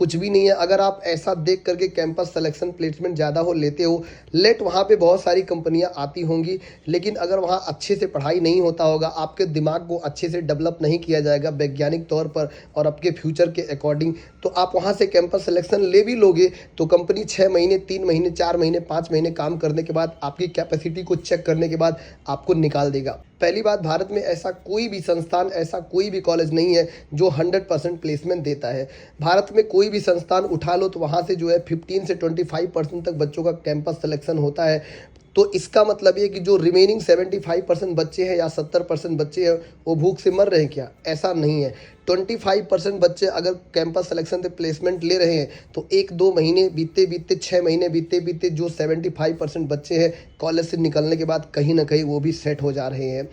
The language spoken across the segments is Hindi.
कुछ भी नहीं है। अगर आप ऐसा देख करके कैंपस सिलेक्शन प्लेसमेंट ज़्यादा हो लेते हो, लेट वहाँ पे बहुत सारी कंपनियाँ आती होंगी, लेकिन अगर वहाँ अच्छे से पढ़ाई नहीं होता होगा, आपके दिमाग को अच्छे से डेवलप नहीं किया जाएगा वैज्ञानिक तौर पर और आपके फ्यूचर के अकॉर्डिंग, तो आप वहाँ से कैंपस सिलेक्शन ले भी लोगे तो कंपनी 6 महीने, 3 महीने, 4 महीने, 5 महीने काम करने के बाद, आपकी कैपेसिटी को चेक करने के बाद आपको निकाल देगा। पहली बात, भारत में ऐसा कोई भी संस्थान, ऐसा कोई भी कॉलेज नहीं है जो 100% प्लेसमेंट देता है। भारत में कोई भी संस्थान उठा लो तो वहाँ से जो है 15 से 25% तक बच्चों का कैंपस सिलेक्शन होता है। तो इसका मतलब ये कि जो रिमेनिंग 75% बच्चे हैं या 70% बच्चे हैं, वो भूख से मर रहे हैं क्या? ऐसा नहीं है। 25% बच्चे अगर कैंपस सिलेक्शन से प्लेसमेंट ले रहे हैं तो 1-2 महीने बीतते बीतते, 6 महीने बीतते बीतते जो 75% बच्चे हैं कॉलेज से निकलने के बाद कहीं ना कहीं वो भी सेट हो जा रहे हैं।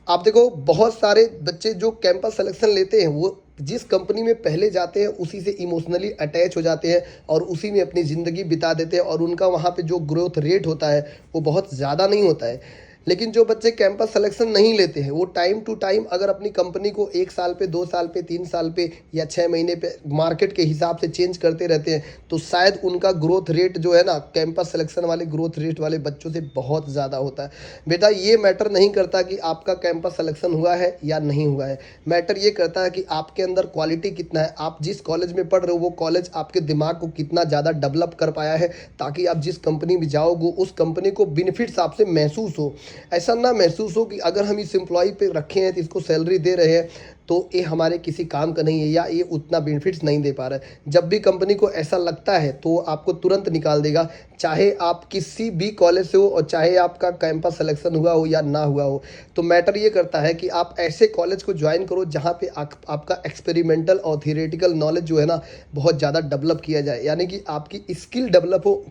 आप देखो, बहुत सारे बच्चे जो कैंपस सिलेक्शन लेते हैं वो जिस कंपनी में पहले जाते हैं उसी से इमोशनली अटैच हो जाते हैं और उसी में अपनी ज़िंदगी बिता देते हैं, और उनका वहाँ पे जो ग्रोथ रेट होता है वो बहुत ज़्यादा नहीं होता है। लेकिन जो बच्चे कैंपस सिलेक्शन नहीं लेते हैं वो टाइम टू टाइम अगर अपनी कंपनी को 1 साल पे, 2 साल पे, 3 साल पे या 6 महीने पे मार्केट के हिसाब से चेंज करते रहते हैं, तो शायद उनका ग्रोथ रेट जो है ना, कैंपस सिलेक्शन वाले ग्रोथ रेट वाले बच्चों से बहुत ज़्यादा होता है। बेटा, ये मैटर नहीं करता कि आपका कैंपस सिलेक्शन हुआ है या नहीं हुआ है, मैटर ये करता है कि आपके अंदर क्वालिटी कितना है, आप जिस कॉलेज में पढ़ रहे हो वो कॉलेज आपके दिमाग को कितना ज़्यादा डेवलप कर पाया है, ताकि आप जिस कंपनी में जाओगे उस कंपनी को बेनिफिट्स आपसे महसूस हो। ऐसा ना महसूस हो कि अगर हम इस एम्प्लॉय पे रखे हैं तो इसको सैलरी दे रहे हैं तो ये हमारे किसी काम का नहीं है या ये उतना बेनिफिट्स नहीं दे पा रहा है। जब भी कंपनी को ऐसा लगता है तो वो आपको तुरंत निकाल देगा, चाहे आप किसी भी कॉलेज से हो और चाहे आपका कैंपस सिलेक्शन हुआ हो या ना हुआ हो। तो मैटर ये करता है कि आप ऐसे कॉलेज को ज्वाइन करो जहाँ पे आपका एक्सपेरिमेंटल और थियोरेटिकल नॉलेज जो है ना बहुत ज़्यादा डेवलप किया जाए, यानी कि आपकी स्किल डेवलप हो।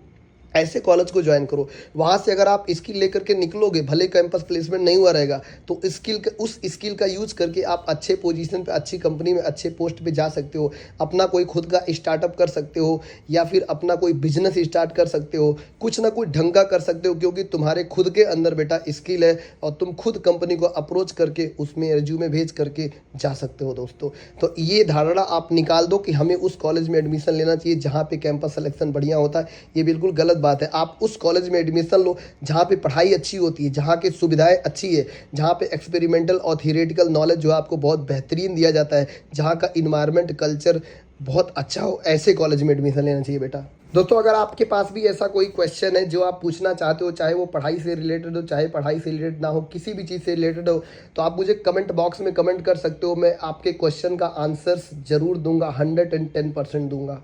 ऐसे कॉलेज को ज्वाइन करो, वहाँ से अगर आप स्किल लेकर के निकलोगे, भले कैंपस प्लेसमेंट नहीं हुआ रहेगा तो उस स्किल का यूज़ करके आप अच्छे पोजीशन पे, अच्छी कंपनी में, अच्छे पोस्ट पे जा सकते हो, अपना कोई खुद का स्टार्टअप कर सकते हो या फिर अपना कोई बिजनेस स्टार्ट कर सकते हो, कुछ ना कुछ ढंग का कर सकते हो, क्योंकि तुम्हारे खुद के अंदर बेटा स्किल है और तुम खुद कंपनी को अप्रोच करके उसमें रिज्यूमे भेज करके जा सकते हो दोस्तों। तो ये धारणा आप निकाल दो कि हमें उस कॉलेज में एडमिशन लेना चाहिए जहाँ पे कैंपस सिलेक्शन बढ़िया होता है, ये बिल्कुल गलत बात है। आप उस कॉलेज में एडमिशन लो जहाँ पे पढ़ाई अच्छी होती है, जहाँ की सुविधाएं अच्छी है, जहाँ पे एक्सपेरिमेंटल और थियोरेटिकल नॉलेज जो आपको बहुत बेहतरीन दिया जाता है, जहाँ का इन्वायरमेंट, कल्चर बहुत अच्छा हो, ऐसे कॉलेज में एडमिशन लेना चाहिए बेटा। दोस्तों, अगर आपके पास भी ऐसा कोई क्वेश्चन है जो आप पूछना चाहते हो, चाहे वो पढ़ाई से रिलेटेड हो, चाहे पढ़ाई से रिलेटेड ना हो, किसी भी चीज़ से रिलेटेड हो, तो आप मुझे कमेंट बॉक्स में कमेंट कर सकते हो। मैं आपके क्वेश्चन का आंसर्स जरूर दूंगा, 110% दूंगा।